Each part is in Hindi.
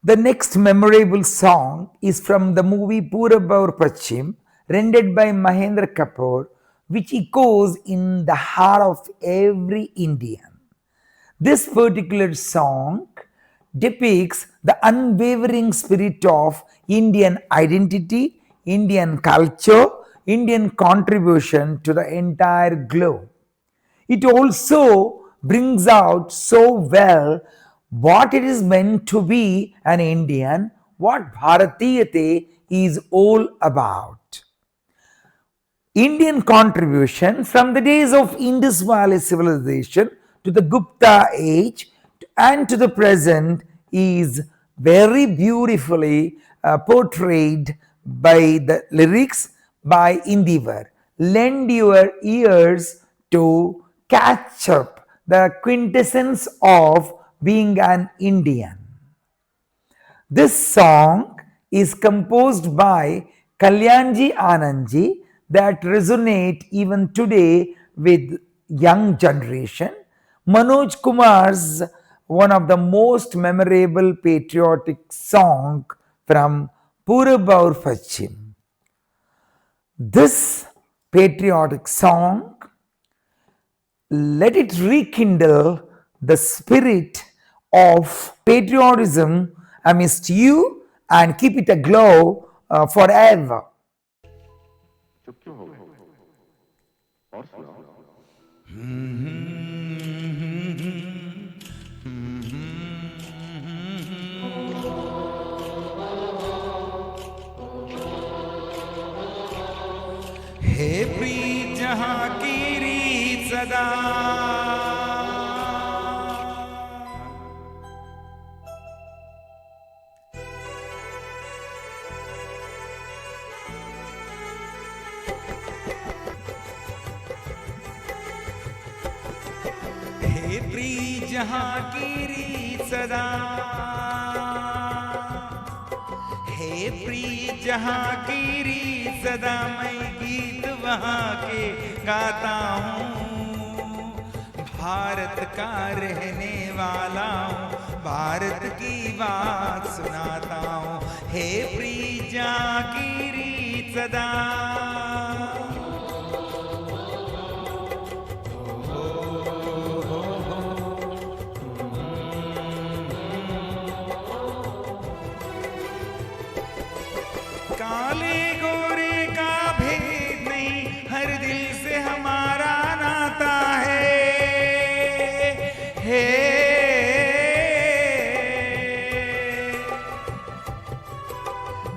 The next memorable song is from the movie Purab Aur Pachim, rendered by Mahendra Kapoor, which echoes in the heart of every Indian. This particular song depicts the unwavering spirit of Indian identity, Indian culture, Indian contribution to the entire globe. It also brings out so well what it is meant to be an Indian, what Bharatiyate is all about. Indian contribution from the days of Indus Valley civilization to the Gupta age and to the present is very beautifully portrayed by the lyrics by Indivar. Lend your ears to catch up the quintessence of being an Indian. This song is composed by Kalyanji Anandji that resonate even today with young generation. Manoj Kumar's one of the most memorable patriotic song from Purab Aur Pachim. This patriotic song, let it rekindle the spirit of patriotism amidst you and keep it aglow forever. चुप क्यों हो गए और सुनाओ हे प्रीत जहां की रीत सदा हे प्रीत जहां की रीत सदा हे प्रीत जहां की रीत सदा मैं गीत वहां के गाता हूँ भारत का रहने वाला हूँ भारत की बात सुनाता हूँ हे प्रीत जहां की रीत सदा काले गोरे का भेद नहीं हर दिल से हमारा नाता है हे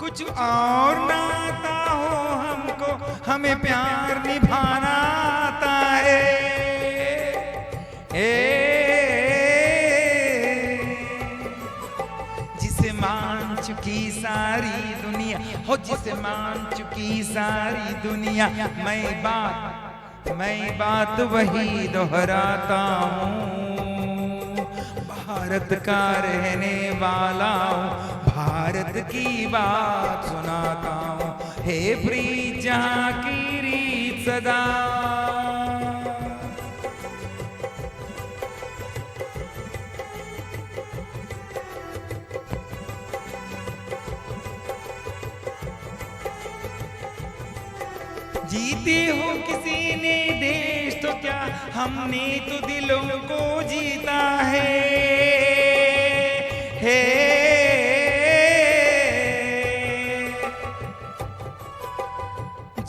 कुछ और नाता हो हमको हमें प्यार निभाना आता है जिसे मान चुकी सारी दुनिया हो जिसे मान चुकी सारी दुनिया मैं बात वही दोहराता हूँ भारत का रहने वाला हूँ भारत की बात सुनाता हूँ हे प्रीत जहां की रीत सदा जीते हो किसी ने देश तो क्या हमने तो दिलों को जीता है हे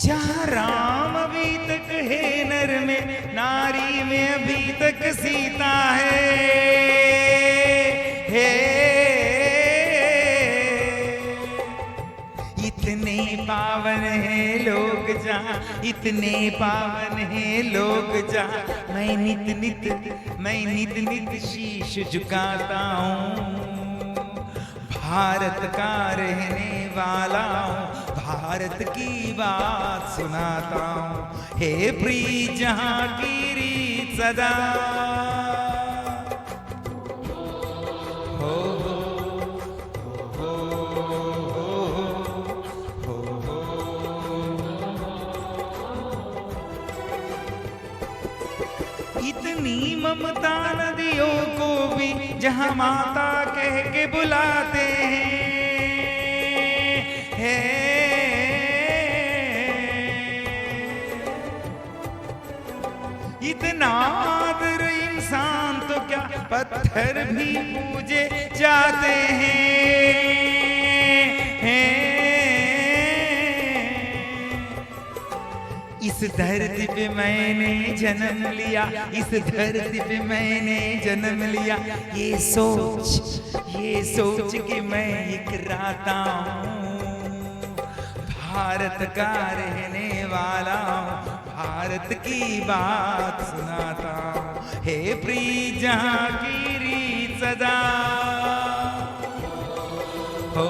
जहाँ राम अभी तक है नर में नारी में अभी तक सीता है इतने पावन है लोग जहाँ इतने पावन है लोग जहाँ मैं नित नित शीश झुकाता हूँ भारत का रहने वाला हूँ भारत की बात सुनाता हूँ हे प्रीत जहां की रीत सदा हो इतनी ममता नदियों को भी जहां माता कह के बुलाते हैं नादर इंसान तो क्या पत्थर भी पूजे जाते हैं। इस धरती पे मैंने जन्म लिया, इस धरती पे मैंने जन्म लिया, ये सोच के मैं इकराता हूँ, भारत का रहने वाला हूँ, भारत की बात सुनाता हूँ। हे प्रीत जहाँ की रीत सदा हो